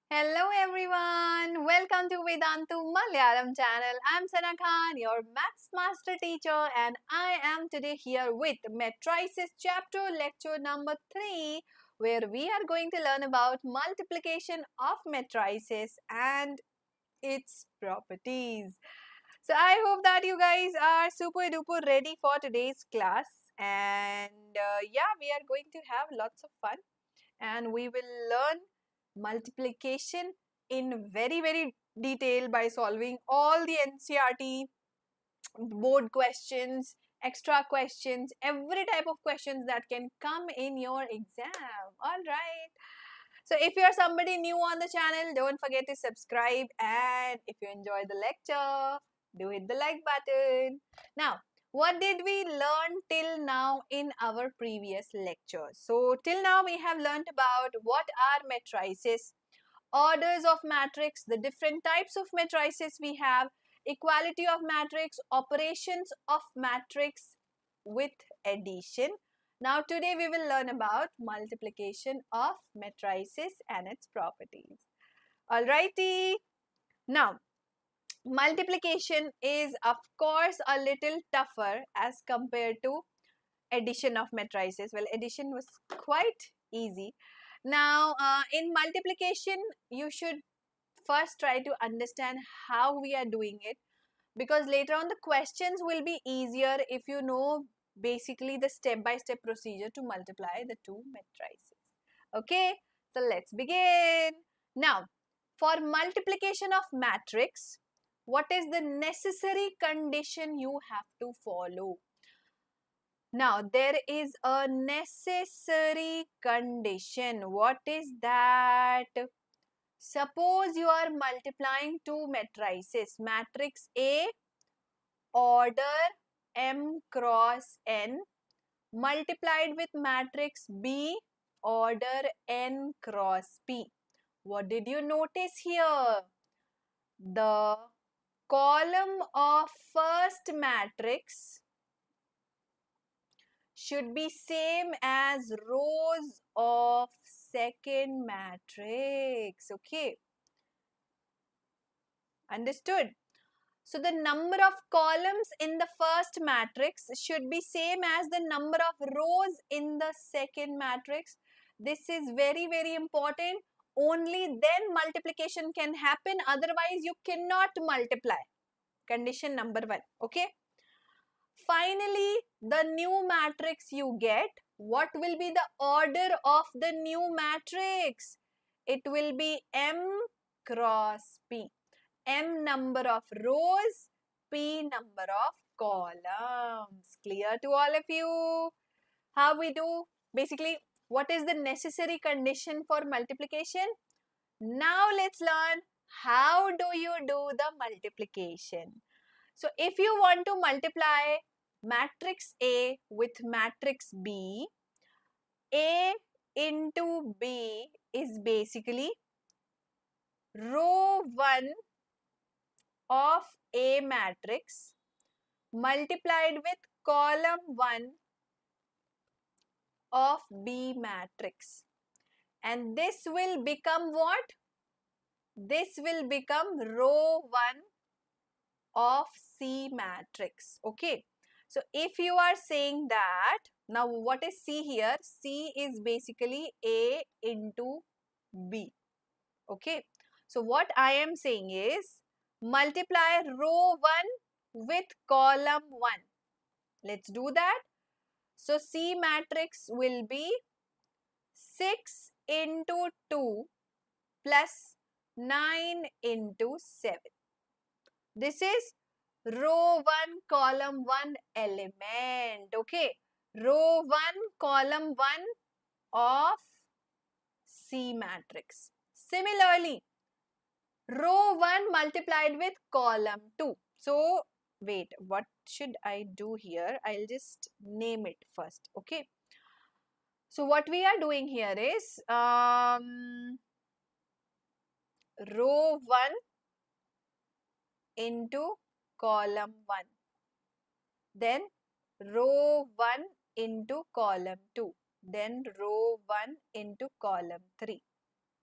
Hello everyone, welcome to Vedantu Malayalam channel. I'm Sana Khan, your maths master teacher, and I am today here with Matrices chapter lecture number 3, where we are going to learn about multiplication of matrices and its properties. So I hope that you guys are super duper ready for today's class, and yeah, we are going to have lots of fun and we will learn multiplication in very detail by solving all the NCRT board questions, extra questions, every type of questions that can come in your exam. All right. So if you're somebody new on the channel, don't forget to subscribe, and if you enjoy the lecture, do hit the like button. Now, what did we learn till now in our previous lecture? So till now we have learned about what are matrices, orders of matrix, the different types of matrices we have, equality of matrix, operations of matrix with addition. Now today we will learn about multiplication of matrices and its properties. Alrighty. Now multiplication is of course a little tougher as compared to addition of matrices. Well, addition was quite easy. Now in multiplication you should first try to understand how we are doing it, because later on the questions will be easier if you know basically the step-by-step procedure to multiply the two matrices. Okay, so let's begin. Now, for multiplication of matrix, what is the necessary condition you have to follow? Now, there is a necessary condition. What is that? Suppose you are multiplying two matrices, matrix A, order M cross N, multiplied with matrix B, order N cross P. What did you notice here? The column of first matrix should be same as rows of second matrix. Okay, understood? So the number of columns in the first matrix should be same as the number of rows in the second matrix. This is very important. Only then multiplication can happen, otherwise you cannot multiply. Condition number 1. Okay. Finally, the new matrix you get, what will be the order of the new matrix? It will be M cross P. M number of rows, P number of columns. Clear to all of you? How we do? Basically, what is the necessary condition for multiplication? Now let's learn how do you do the multiplication. So if you want to multiply matrix A with matrix B, A into B is basically row 1 of A matrix multiplied with column 1 of B matrix. And this will become what? This will become row 1 of C matrix. Okay. So if you are saying that, now what is C here? C is basically A into B. Okay. So what I am saying is multiply row 1 with column 1. Let's do that. So C matrix will be 6 into 2 plus 9 into 7. This is row 1 column 1 element. Okay. Row 1 column 1 of C matrix. Similarly, row 1 multiplied with column 2. So wait, what should I do here? I'll just name it first. Okay. So what we are doing here is row 1 into column 1. Then row 1 into column 2. Then row 1 into column 3.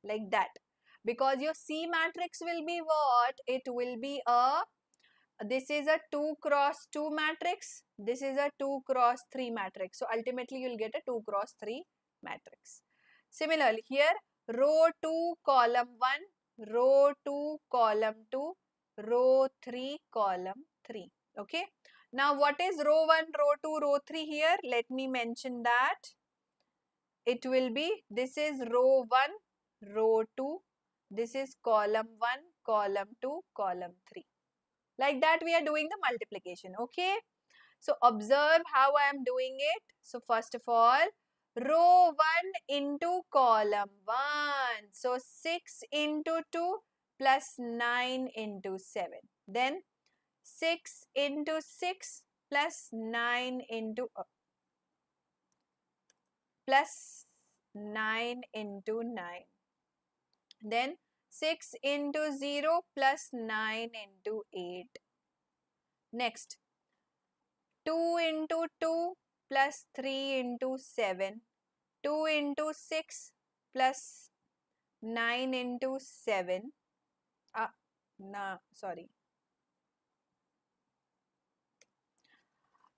Like that. because your C matrix will be what? It will be this is a 2 cross 2 matrix. This is a 2 cross 3 matrix. So ultimately you will get a 2 cross 3 matrix. Similarly here, row 2 column 1, row 2 column 2, row 3 column 3. Okay. Now what is row 1, row 2, row 3 here? Let me mention that. It will be, this is row 1, row 2, this is column 1, column 2, column 3. Like that we are doing the multiplication, okay? So observe how I am doing it. So first of all, row 1 into column 1. So 6 into 2 plus 9 into 7. Then 6 into 6 plus 9 into plus 9 into 9. Then 6 into 0 plus 9 into 8. Next, 2 into 2 plus 3 into 7. 2 into 6 plus 9 into 7. Sorry.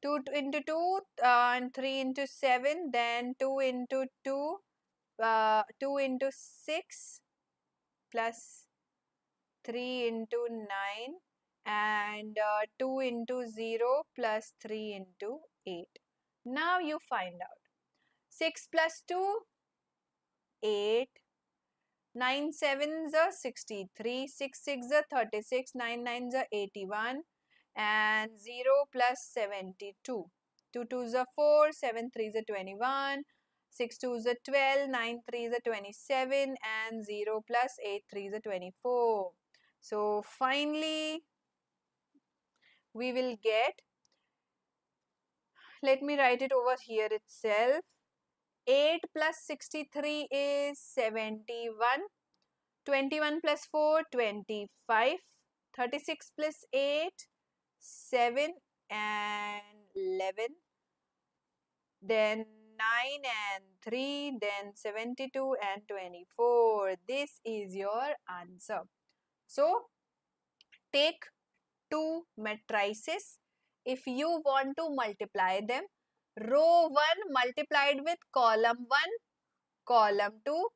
2 into 2 and 3 into 7. Then 2 into 2, 2 into 6 plus 3 into 9 and 2 into 0 plus 3 into 8. Now you find out. 6 plus 2, 8. 9 sevens are 63, 6 six are 36, 9 nines are 81 and 0 plus 72. 2 twos are 4, 7 threes are 21, 6 twos are 12, 9 threes are 27 and 0 plus 8 threes are 24. So finally we will get, let me write it over here itself. 8 plus 63 is 71. 21 plus 4, 25. 36 plus 8, 7 and 11. Then 9 and 3, then 72 and 24. This is your answer. So, take two matrices. If you want to multiply them, row 1 multiplied with column 1, column 2,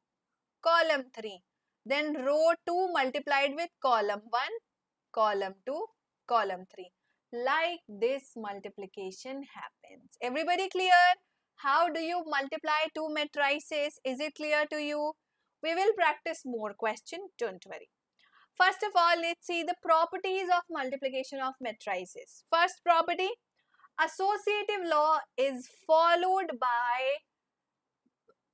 column 3. Then row 2 multiplied with column 1, column 2, column 3. Like this multiplication happens. Everybody clear? How do you multiply two matrices? Is it clear to you? We will practice more question, don't worry. First of all, let's see the properties of multiplication of matrices. First property, associative law is followed by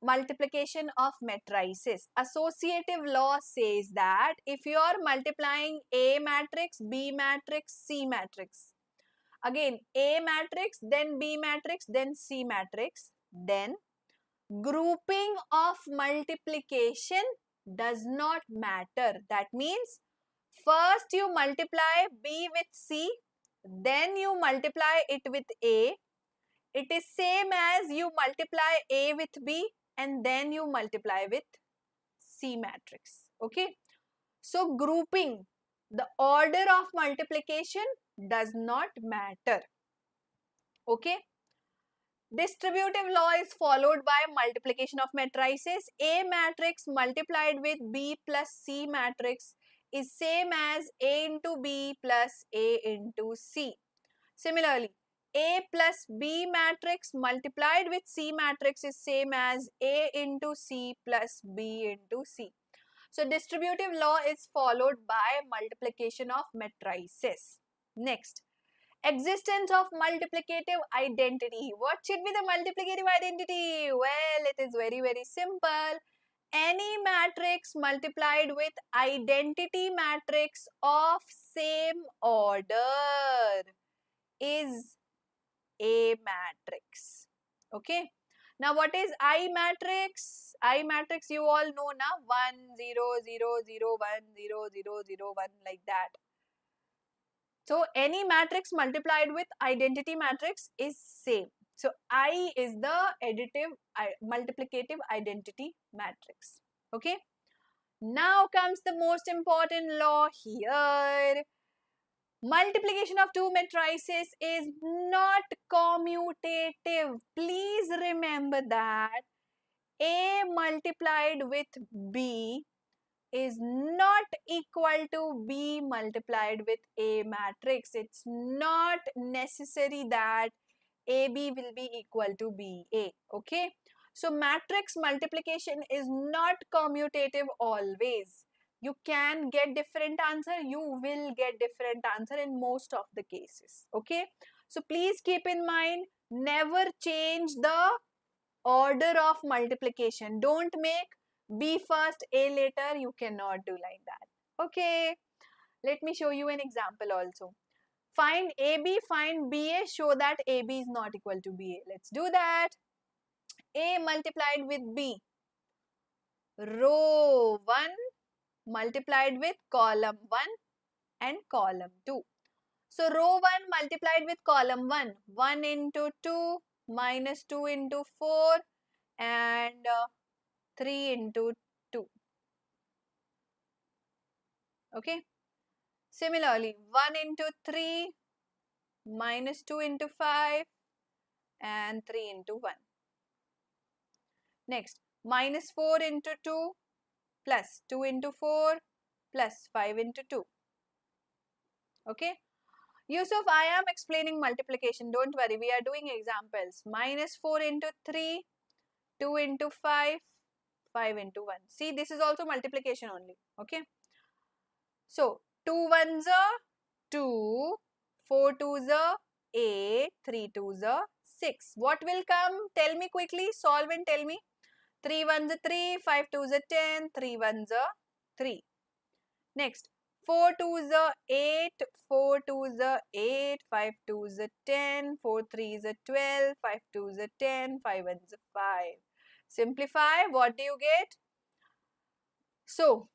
multiplication of matrices. Associative law says that if you are multiplying A matrix, B matrix, C matrix, again A matrix, then B matrix, then C matrix, then grouping of multiplication does not matter. That means first you multiply B with C, then you multiply it with A. It is same as you multiply A with B and then you multiply with C matrix. Okay. So grouping, the order of multiplication does not matter. Okay. Distributive law is followed by multiplication of matrices. A matrix multiplied with B plus C matrix is same as A into B plus A into C. Similarly, A plus B matrix multiplied with C matrix is same as A into C plus B into C. So, distributive law is followed by multiplication of matrices. Next, existence of multiplicative identity. What should be the multiplicative identity? Well, it is very simple. Any matrix multiplied with identity matrix of same order is a matrix. Okay. Now what is I matrix? I matrix you all know now, 1 0 0 0 1 0 0 0 1 like that. So any matrix multiplied with identity matrix is same. So I is the multiplicative identity matrix. Okay. Now comes the most important law here. Multiplication of two matrices is not commutative. Please remember that A multiplied with B is not equal to B multiplied with A matrix. It's not necessary that AB will be equal to BA. Okay. So matrix multiplication is not commutative always. You can get different answer. You will get different answer in most of the cases. Okay. So please keep in mind, never change the order of multiplication. Don't make B first, A later. You cannot do like that. Okay. Let me show you an example also. Find AB, find BA, show that AB is not equal to BA. Let's do that. A multiplied with B. Row 1 multiplied with column 1 and column 2. So row 1 multiplied with column 1. 1 into 2 minus 2 into 4 and 3 into 2. Okay. Similarly, 1 into 3 minus 2 into 5 and 3 into 1. Next, minus 4 into 2 plus 2 into 4 plus 5 into 2. Okay. Yusuf, I am explaining multiplication. Don't worry. We are doing examples. Minus 4 into 3, 2 into 5, 5 into 1. See, this is also multiplication only. Okay. So, 2 ones are 2, 4 twos are 8, 3 twos are 6. What will come? Tell me quickly. Solve and tell me. 3 ones are 3, 5 twos are 10, 3 ones are 3. Next, 4 twos are 8, 4 twos are 8, 5 twos are 10, 4 threes are 12, 5 twos are 10, 5 ones are 5. Simplify, what do you get? So,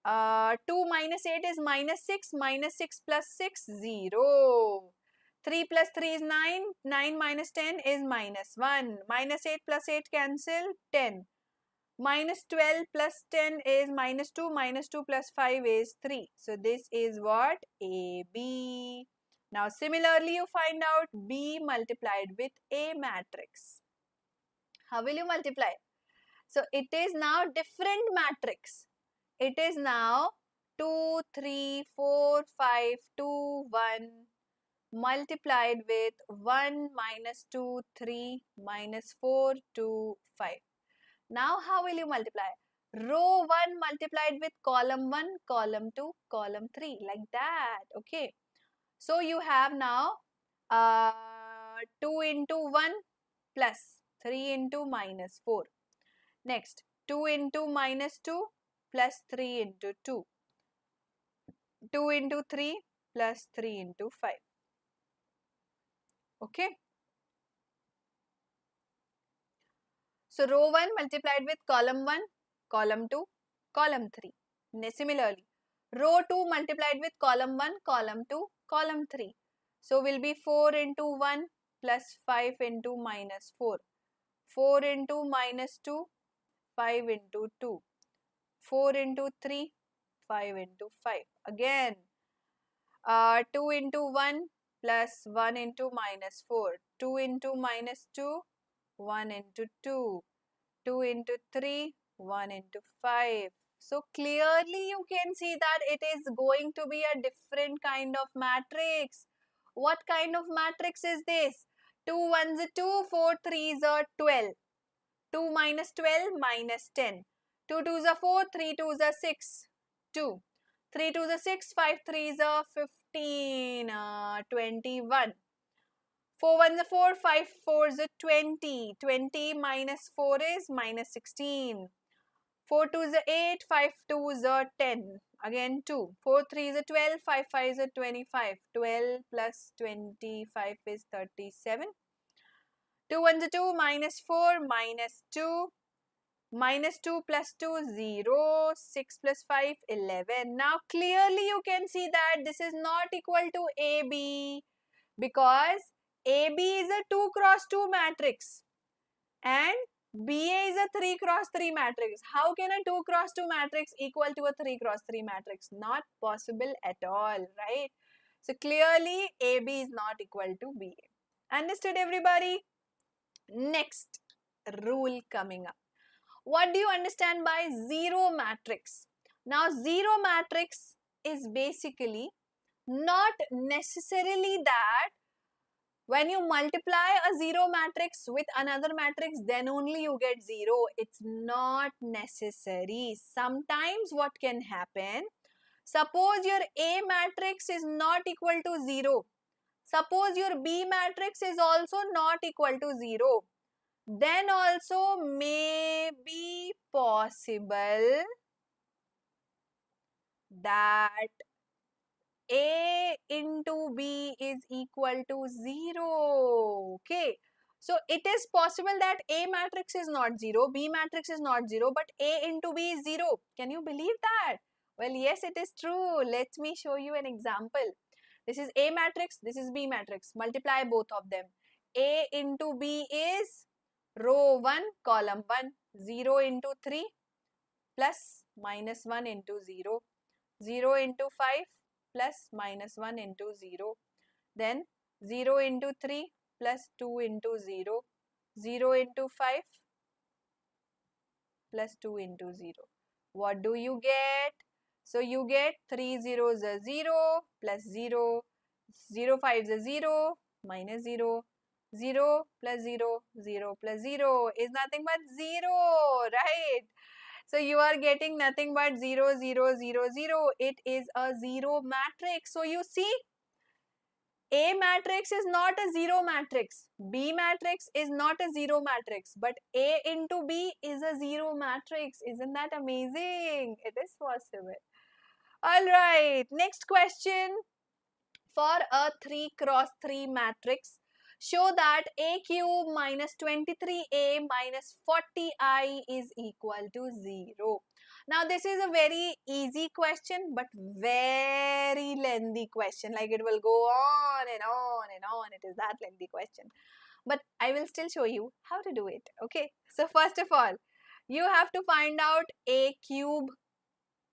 2 minus 8 is minus 6, minus 6 plus 6, 0. 3 plus 3 is 9, 9 minus 10 is minus 1. Minus 8 plus 8 cancel, 10. Minus 12 plus 10 is minus 2, minus 2 plus 5 is 3. So this is what? AB. Now similarly you find out B multiplied with A matrix. How will you multiply? So it is now different matrix. It is now 2, 3, 4, 5, 2, 1 multiplied with 1, minus 2, 3, minus 4, 2, 5. Now how will you multiply? Row 1 multiplied with column 1, column 2, column 3, like that. Okay. So you have now 2 into 1 plus 3 into minus 4. Next, 2 into minus 2 plus 3 into 2. 2 into 3 plus 3 into 5. Okay. So row 1 multiplied with column 1, column 2, column 3. Similarly, row 2 multiplied with column 1, column 2, column 3. So will be 4 into 1 plus 5 into minus 4. 4 into minus 2, 5 into 2. 4 into 3, 5 into 5. Again, 2 into 1 plus 1 into minus 4. 2 into minus 2, 1 into 2. 2 into 3, 1 into 5. So clearly you can see that it is going to be a different kind of matrix. What kind of matrix is this? 2 ones are 2, 4 threes are 12. 2 minus 12 minus 10. 2 twos are 4, 3 twos are 6, 2. 3 twos are 6, 5 threes are 15, 21. 4 ones are 4, 5 fours are 20. 20 minus 4 is minus 16. 4 twos are 8, 5 twos are 10. Again 2. 4 threes are 12, 5 fives are 25. 12 plus 25 is 37. 2 ones are 2, minus 4, minus 2. Minus 2 plus 2, 0. 6 plus 5, 11. Now clearly you can see that this is not equal to AB because AB is a 2 cross 2 matrix and BA is a 3 cross 3 matrix. How can a 2 cross 2 matrix equal to a 3 cross 3 matrix? Not possible at all, right? So clearly AB is not equal to BA. Understood, everybody? Next rule coming up. What do you understand by zero matrix? Now, zero matrix is basically not necessarily that when you multiply a zero matrix with another matrix, then only you get zero. It's not necessary. Sometimes what can happen, suppose your A matrix is not equal to 0. Suppose your B matrix is also not equal to 0. Then also may be possible that A into B is equal to 0. Okay. So it is possible that A matrix is not 0, B matrix is not 0, but A into B is 0. Can you believe that? Well, yes, it is true. Let me show you an example. This is A matrix, this is B matrix. Multiply both of them. A into B is row 1, column 1. 0 into 3 plus minus 1 into 0. 0 into 5 plus minus 1 into 0. Then 0 into 3 plus 2 into 0. 0 into 5 plus 2 into 0. What do you get? So you get 3 zeros are 0 plus 0. 0 5 is 0 minus 0. 0 plus 0. 0 plus 0 is nothing but 0, right? So you are getting nothing but 0, 0, 0, 0. It is a zero matrix. So you see, A matrix is not a zero matrix. B matrix is not a zero matrix. But A into B is a zero matrix. Isn't that amazing? It is possible. Alright, next question. For a 3 cross 3 matrix, show that A cube minus 23A minus 40I is equal to 0. Now this is a very easy question but very lengthy question. Like it will go on and on and on. It is that lengthy question. But I will still show you how to do it. Okay. So first of all, you have to find out A cube.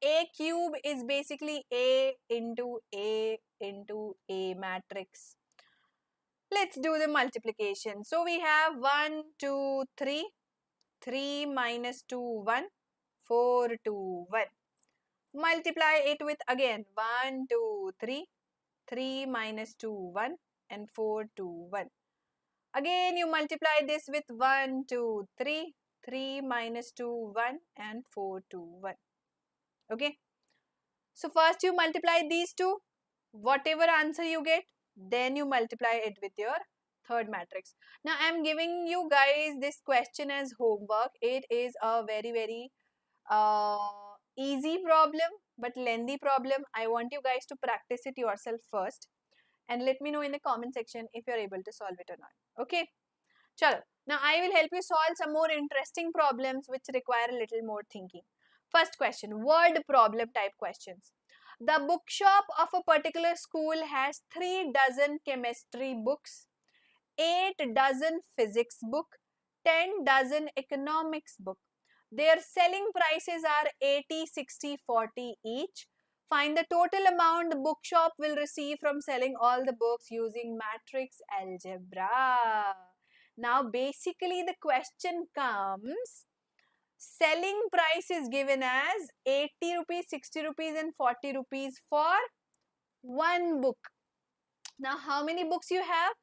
A cube is basically A into A into A matrix. Let's do the multiplication. So we have 1, 2, 3. 3 minus 2, 1. 4, 2, 1. Multiply it with again 1, 2, 3. 3 minus 2, 1 and 4, 2, 1. Again you multiply this with 1, 2, 3. 3 minus 2, 1 and 4, 2, 1. Okay. So first you multiply these two, whatever answer you get, then you multiply it with your third matrix. Now I am giving you guys this question as homework. It is a very easy problem but lengthy problem. I want you guys to practice it yourself first and let me know in the comment section if you are able to solve it or not. Okay. Chalo. Now I will help you solve some more interesting problems which require a little more thinking. First question, word problem type questions. The bookshop of a particular school has 3 dozen chemistry books, 8 dozen physics book, 10 dozen economics book. Their selling prices are 80, 60, 40 each. Find the total amount the bookshop will receive from selling all the books using matrix algebra. Now basically the question comes, selling price is given as 80 rupees, 60 rupees and 40 rupees for one book. Now how many books you have?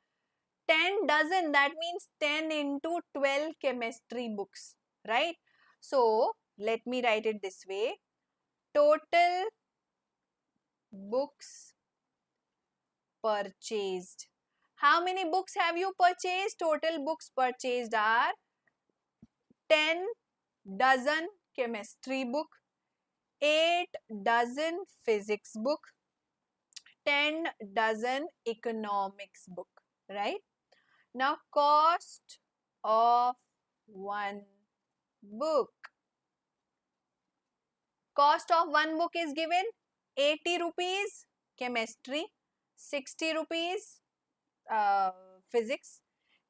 10 dozen, that means 10 into 12 chemistry books, right? So let me write it this way. Total books purchased. How many books have you purchased? Total books purchased are 10 dozen chemistry book, 8 dozen physics book, 10 dozen economics book, right? Now cost of one book. Cost of one book is given 80 rupees chemistry, 60 rupees physics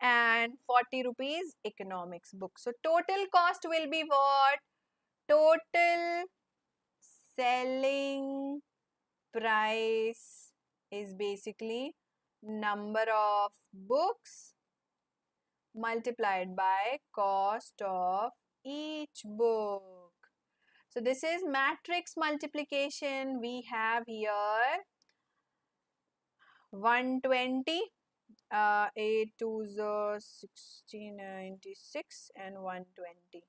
and 40 rupees economics book. So total cost will be what? Total selling price is basically number of books multiplied by cost of each book. So this is matrix multiplication. We have here 120, 8 2s are 1696 and 120.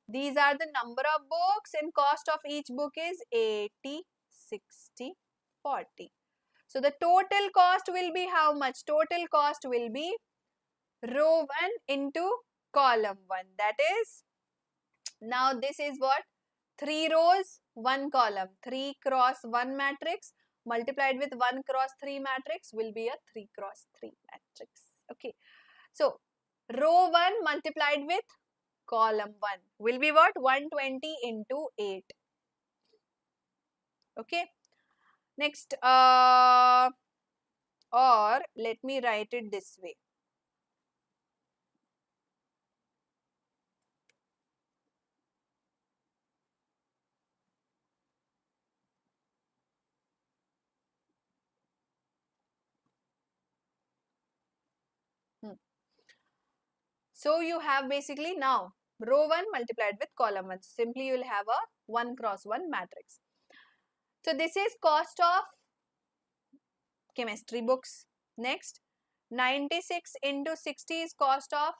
These are the number of books and cost of each book is 80, 60, 40. So the total cost will be how much? Total cost will be row 1 into column 1. That is, now this is what? 3 rows, 1 column. 3 cross 1 matrix multiplied with 1 cross 3 matrix will be a 3 cross 3 matrix. Okay. So, row 1 multiplied with column 1 will be what? 120 into 8. Okay. Next, or let me write it this way. So you have basically now row 1 multiplied with column 1. Simply you will have a 1 cross 1 matrix. So this is cost of chemistry books. Next, 96 into 60 is cost of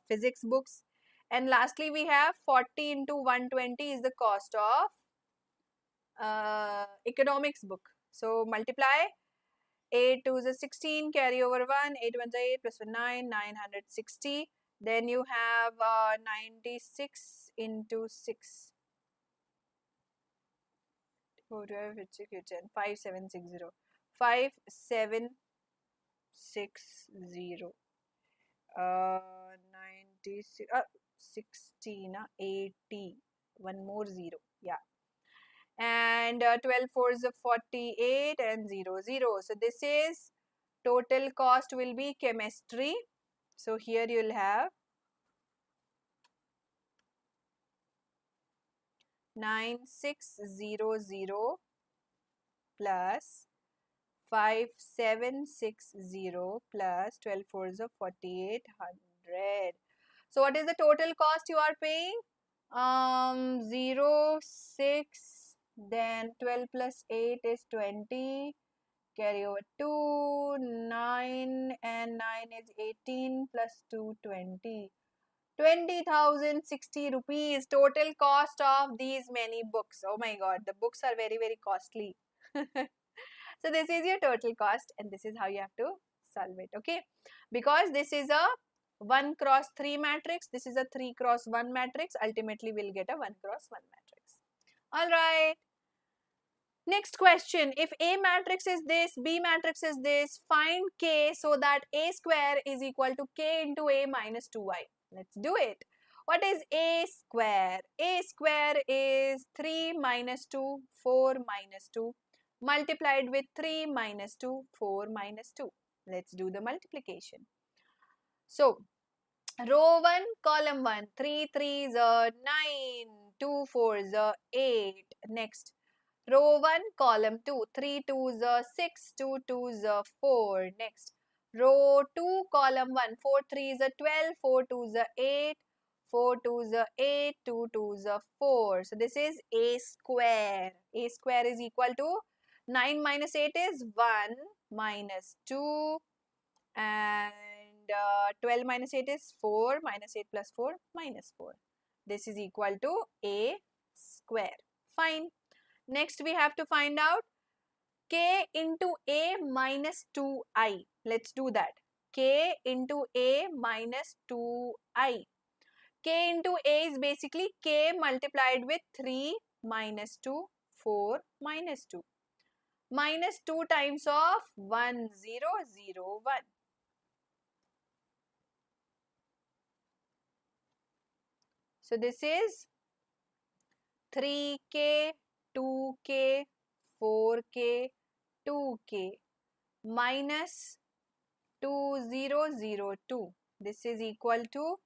physics books. And lastly we have 40 into 120 is the cost of economics book. So multiply 8 2 is 16, carry over 1, 8 1 is 8, plus 1 9, 960. Then you have 96 into 6. 4, 12, 10, 5760. 5760. 96, 16, 80. One more 0. Yeah. And 12 4s is 48 and 0 0. So this is total cost will be chemistry. So here you will have 9600 plus 5760 plus 12 4s of 4800. So what is the total cost you are paying? 0 6, then 12 plus 8 is 20, carry over 2, 9 and 9 is 18 plus 2 20. 20,060 rupees total cost of these many books. Oh my god, the books are very costly. So this is your total cost and this is how you have to solve it. Okay, because this is a 1 cross 3 matrix, this is a 3 cross 1 matrix, ultimately we'll get a 1 cross 1 matrix. Alright, next question. If A matrix is this, B matrix is this, find K so that A square is equal to K into A minus 2i. Let's do it. What is A square? A square is 3 minus 2, 4 minus 2 multiplied with 3 minus 2, 4 minus 2. Let's do the multiplication. So, row 1, column 1, 3 3s are 9, 2 4s are 8. Next, row 1, column 2, 3 2s are 6, 2 2s are 4. Next, row 2, column 1, 4 3s are 12, 4 2s are 8, 4 2s are 8, 2 2s are 4. So this is A square. A square is equal to 9 minus 8 is 1 minus 2 and 12 minus 8 is 4 minus 8 plus 4 minus 4. This is equal to A square. Fine. Next we have to find out K into A minus 2i. Let's do that. K into A minus 2i. K into A is basically K multiplied with 3 minus 2, 4 minus 2. Minus 2 times of 1, 0, 0, 1. So this is 3k, 2k, 4k, 2k minus 2002. This is equal to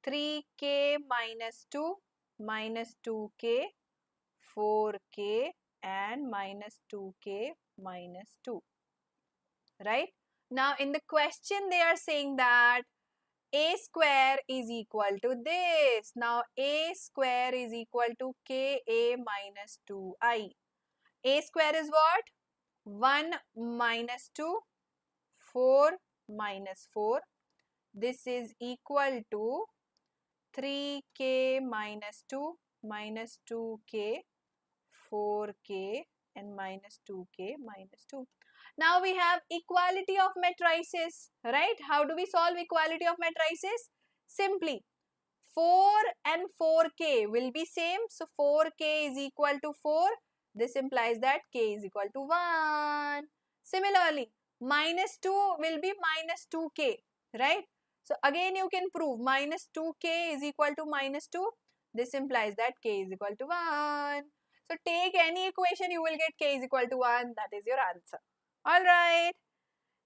3k minus 2 minus 2k, 4k and minus 2k minus 2. Right? Now in the question they are saying that a square is equal to this. Now a square is equal to ka minus 2I. A square is what? 1 minus 2, 4 minus 4. This is equal to 3k minus 2 minus 2k, 4k and minus 2k minus 2. Now we have equality of matrices, right? How do we solve equality of matrices? Simply 4 and 4k will be same. So 4k is equal to 4. This implies that k is equal to 1. Similarly, minus 2 will be minus 2k, right? So again you can prove minus 2k is equal to minus 2. This implies that k is equal to 1. So take any equation, you will get k is equal to 1. That is your answer. Alright.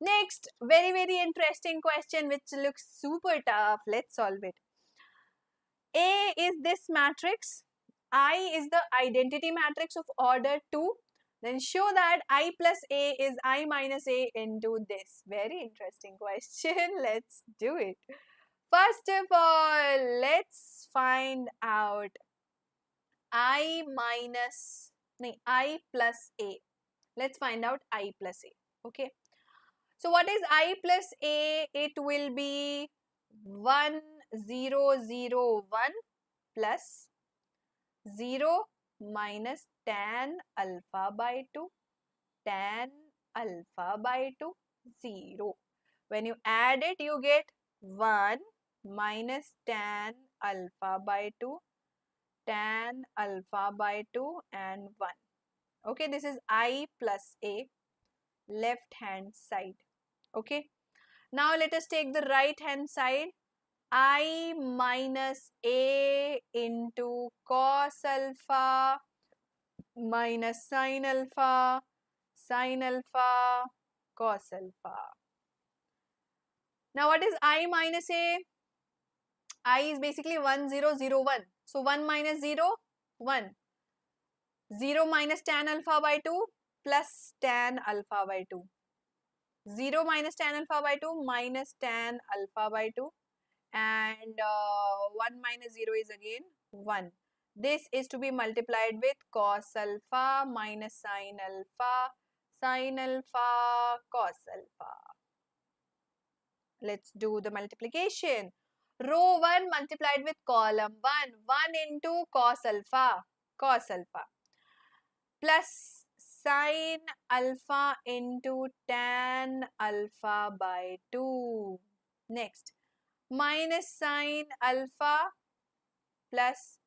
Next, very interesting question which looks super tough. Let's solve it. A is this matrix. I is the identity matrix of order 2. Then show that I plus A is I minus A into this. Very interesting question. Let's do it. First of all, let's find out I plus A. Let's find out I plus A. Okay. So what is I plus A? It will be 1, 0, 0, 1 plus 0 minus tan alpha by 2, tan alpha by 2, 0. When you add it, you get 1 minus tan alpha by 2, tan alpha by 2 and 1. Okay, this is I plus A, left hand side. Okay, now let us take the right hand side. I minus A into cos alpha minus sin alpha, cos alpha. Now what is I minus A? I is basically 1, 0, 0, 1. So 1 minus 0, 1. 0 minus tan alpha by 2 plus tan alpha by 2. 0 minus tan alpha by 2 minus tan alpha by 2. And 1 minus 0 is again 1. This is to be multiplied with cos alpha minus sin alpha, cos alpha. Let's do the multiplication. Row 1 multiplied with column 1. 1 into cos alpha, plus sin alpha into tan alpha by 2. Next, minus sin alpha plus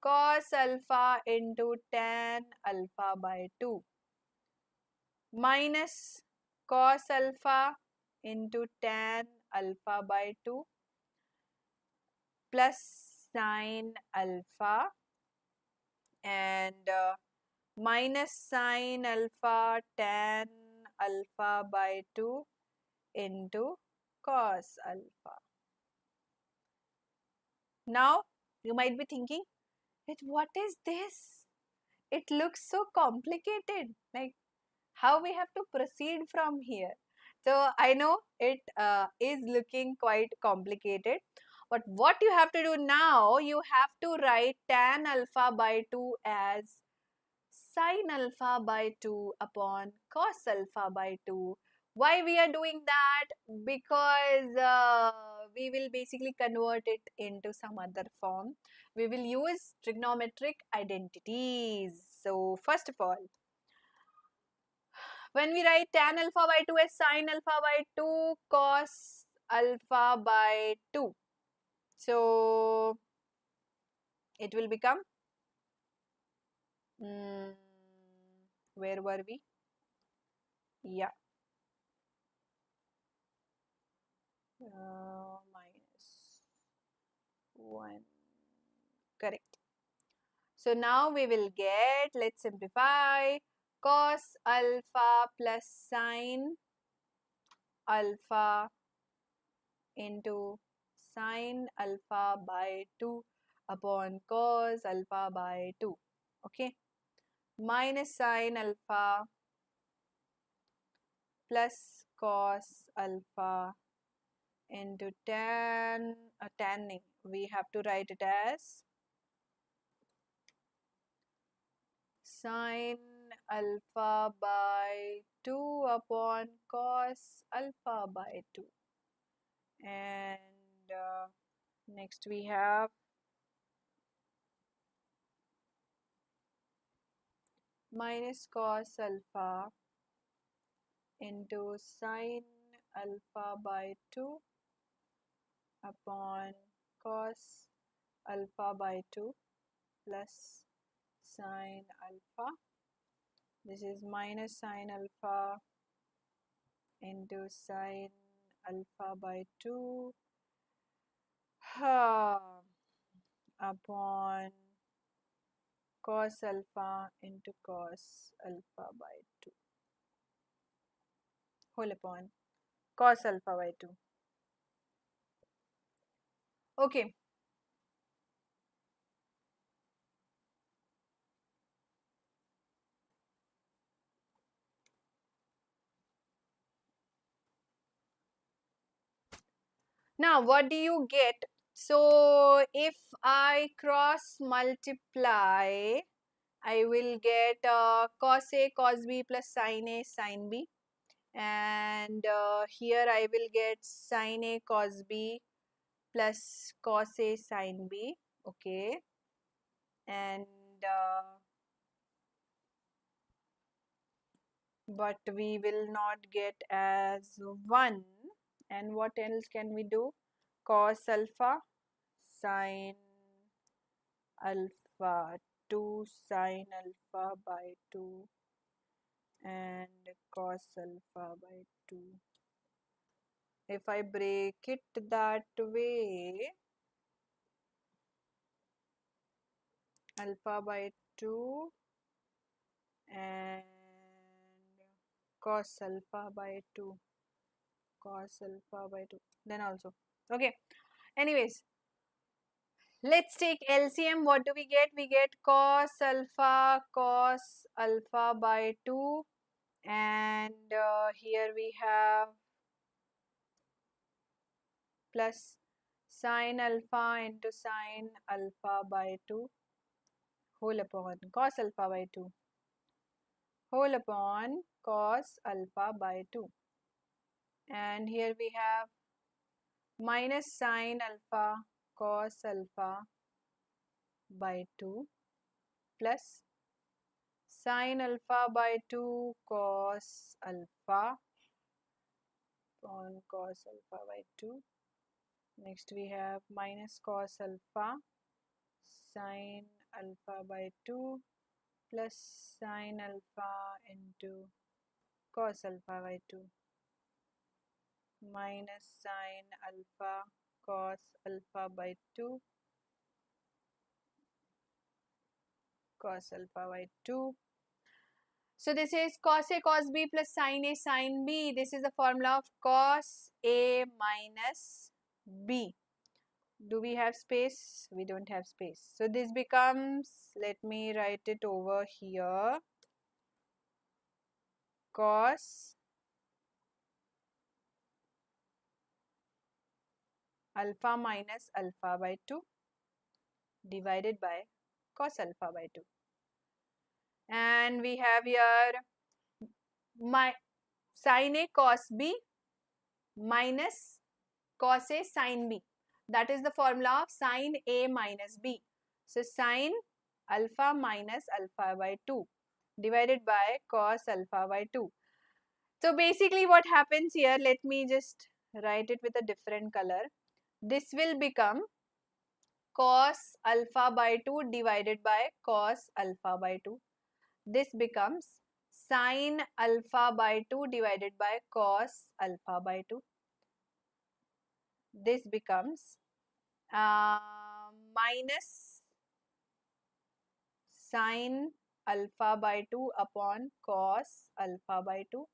cos alpha into tan alpha by 2 minus cos alpha into tan alpha by 2 plus sin alpha and minus sin alpha tan alpha by 2 into cos alpha. Now you might be thinking, what is this? It looks so complicated. Like, how we have to proceed from here? So I know it is looking quite complicated, but what you have to do now, you have to write tan alpha by 2 as sin alpha by 2 upon cos alpha by 2. Why we are doing that? Because we will basically convert it into some other form. We will use trigonometric identities. So first of all, when we write tan alpha by 2 as sin alpha by 2 cos alpha by 2, so it will become, where were we? Yeah, minus 1, correct. So now we will get, let's simplify, cos alpha plus sin alpha into sine alpha by 2 upon cos alpha by 2. Okay, minus sine alpha plus cos alpha into tanning. We have to write it as sine alpha by 2 upon cos alpha by 2. And next we have minus cos alpha into sine alpha by 2 upon cos alpha by 2 plus sine alpha. This is minus sine alpha into sine alpha by 2 upon cos alpha into cos alpha by 2 whole upon cos alpha by 2. Okay. Now what do you get? So if I cross multiply, I will get cos A cos B plus sin A sin B, and here I will get sin A cos B plus cos A sin B. Okay, and but we will not get as 1. And what else can we do? Cos alpha sin alpha 2 sin alpha by 2 and cos alpha by 2. If I break it that way, alpha by 2 and cos alpha by 2, cos alpha by 2, then also. Okay, anyways, let's take LCM. What do we get? We get cos alpha by 2, and here we have plus sin alpha into sin alpha by 2 whole upon cos alpha by 2 whole upon cos alpha by 2. And here we have minus sin alpha cos alpha by 2 plus sin alpha by 2 cos alpha on cos alpha by 2. Next we have minus cos alpha sin alpha by 2 plus sin alpha into cos alpha by 2 minus sin alpha cos alpha by 2 cos alpha by 2. So this is cos A cos B plus sin A sin B. This is the formula of cos A minus B. Do we have space? We don't have space. So this becomes, let me write it over here, cos alpha minus alpha by 2 divided by cos alpha by 2. And we have here my sin A cos B minus cos A sin B. That is the formula of sin A minus B. So sin alpha minus alpha by 2 divided by cos alpha by 2. So basically what happens here, let me just write it with a different color. This will become cos alpha by 2 divided by cos alpha by 2. This becomes sin alpha by 2 divided by cos alpha by 2. This becomes minus sin alpha by 2 upon cos alpha by 2,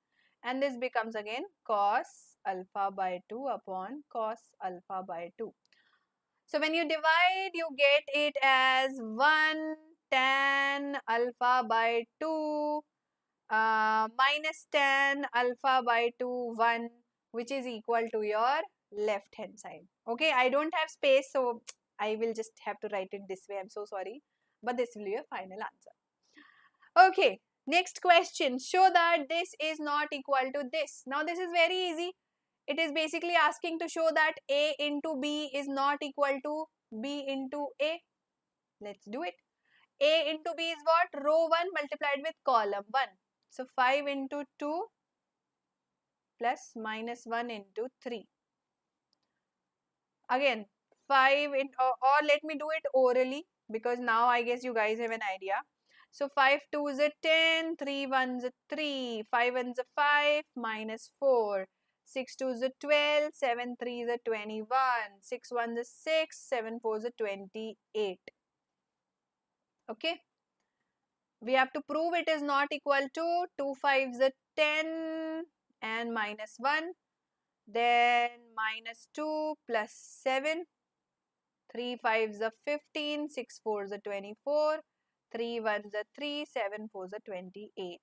and this becomes again cos alpha by 2 upon cos alpha by 2. So when you divide, you get it as 1 tan alpha by 2 minus tan alpha by 2, 1, which is equal to your left hand side. Okay, I don't have space, so I will just have to write it this way. I'm so sorry, but this will be your final answer. Okay, next question. Show that this is not equal to this. Now this is very easy. It is basically asking to show that A into B is not equal to B into A. Let's do it. A into B is what? Row 1 multiplied with column 1. So 5 into 2 plus minus 1 into 3. Again, 5 in, or let me do it orally, because now I guess you guys have an idea. So 5 2 is a 10, 3 1 is a 3, 5 1 is a 5, minus 4. 6 2 is a 12, 7 3 is a 21, 6 1 is 6, 7 4 is a 28. Okay. We have to prove it is not equal to 2 5 is a 10 and minus 1. Then minus 2 plus 7. 3 5 is a 15, 6 4 is a 24, 3 1 is a 3, 7 4 is a 28.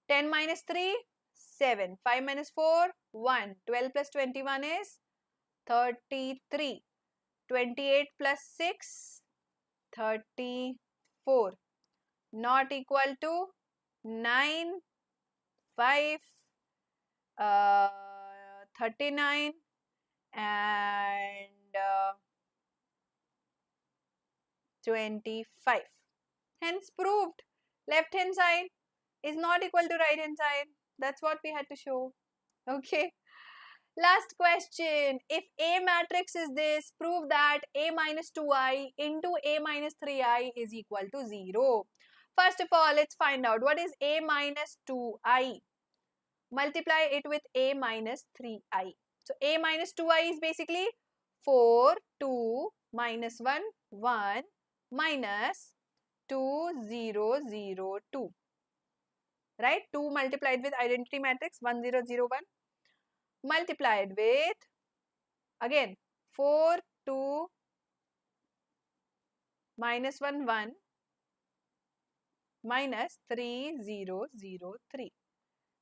10 minus 3, 7. 5 minus 4, 1. 12 plus 21 is 33. 28 plus 6, 34. Not equal to 9, 5, 39 and 25. Hence proved. Left hand side is not equal to right hand side. That's what we had to show. Okay. Last question. If A matrix is this, prove that A minus 2i into A minus 3i is equal to 0. First of all, let's find out what is A minus 2i. Multiply it with A minus 3i. So A minus 2i is basically 4, 2, minus 1, 1, minus 2, 0, 0, 2. Right? 2 multiplied with identity matrix 1, 0, 0, 1. Multiplied with, again, 4, 2, minus 1, 1, minus 3, 0, 0, 3.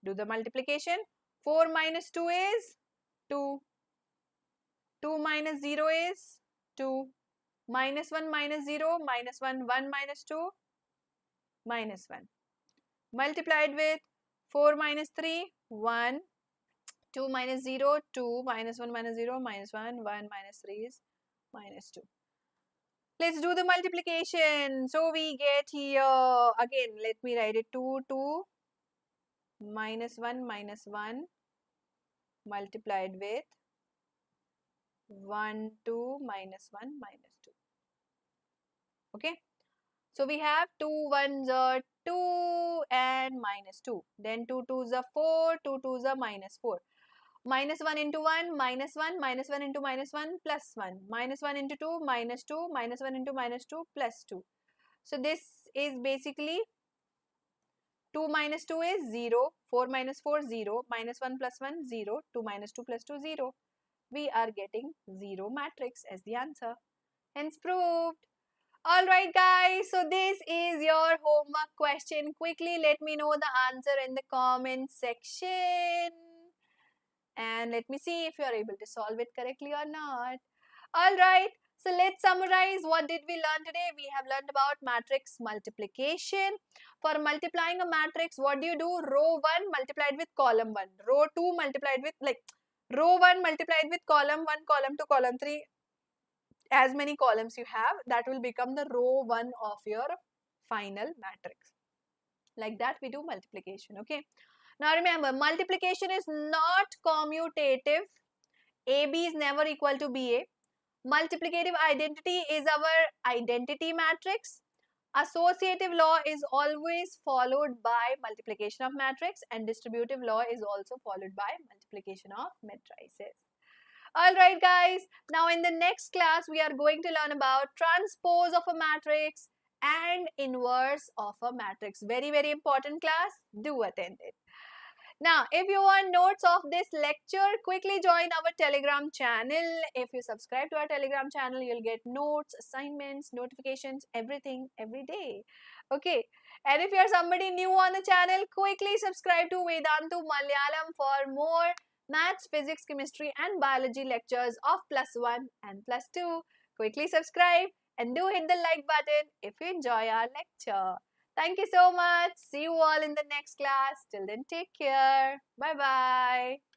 Do the multiplication. 4 minus 2 is 2. 2 minus 0 is 2. Minus 1 minus 0, minus 1, 1 minus 2, minus 1. Multiplied with 4 minus 3, 1. 2 minus 0, 2, minus 1 minus 0, minus 1, 1 minus 3 is minus 2. Let's do the multiplication. So we get here, again, let me write it, 2, 2, minus 1, multiplied with 1, 2, minus 1, minus 2. Okay. So we have 2 1s are 2 and minus 2. Then 2 2s are 4, 2 2s are minus 4. Minus 1 into 1, minus 1, minus 1 into minus 1, plus 1. Minus 1 into 2, minus 2, minus 1 into minus 2, plus 2. So this is basically 2 minus 2 is 0, 4 minus 4, 0, minus 1 plus 1, 0, 2 minus 2 plus 2, 0. We are getting 0 matrix as the answer. Hence proved. Alright guys, so this is your homework question. Quickly let me know the answer in the comment section. And let me see if you are able to solve it correctly or not. Alright, so let's summarize. What did we learn today? We have learned about matrix multiplication. For multiplying a matrix, what do you do? Row 1 multiplied with column 1. Row 2 multiplied with, row 1 multiplied with column 1, column 2, column 3. As many columns you have, that will become the row 1 of your final matrix. Like that we do multiplication. Okay. Now remember, multiplication is not commutative. AB is never equal to BA. Multiplicative identity is our identity matrix. Associative law is always followed by multiplication of matrix, and distributive law is also followed by multiplication of matrices. Alright guys, now in the next class we are going to learn about transpose of a matrix and inverse of a matrix. Very important class. Do attend it. Now, if you want notes of this lecture, quickly join our Telegram channel. If you subscribe to our Telegram channel, you'll get notes, assignments, notifications, everything every day. Okay. And if you're somebody new on the channel, quickly subscribe to Vedantu Malayalam for more maths, physics, chemistry, and biology lectures of +1 and +2. Quickly subscribe and do hit the like button if you enjoy our lecture. Thank you so much. See you all in the next class. Till then, take care. Bye bye.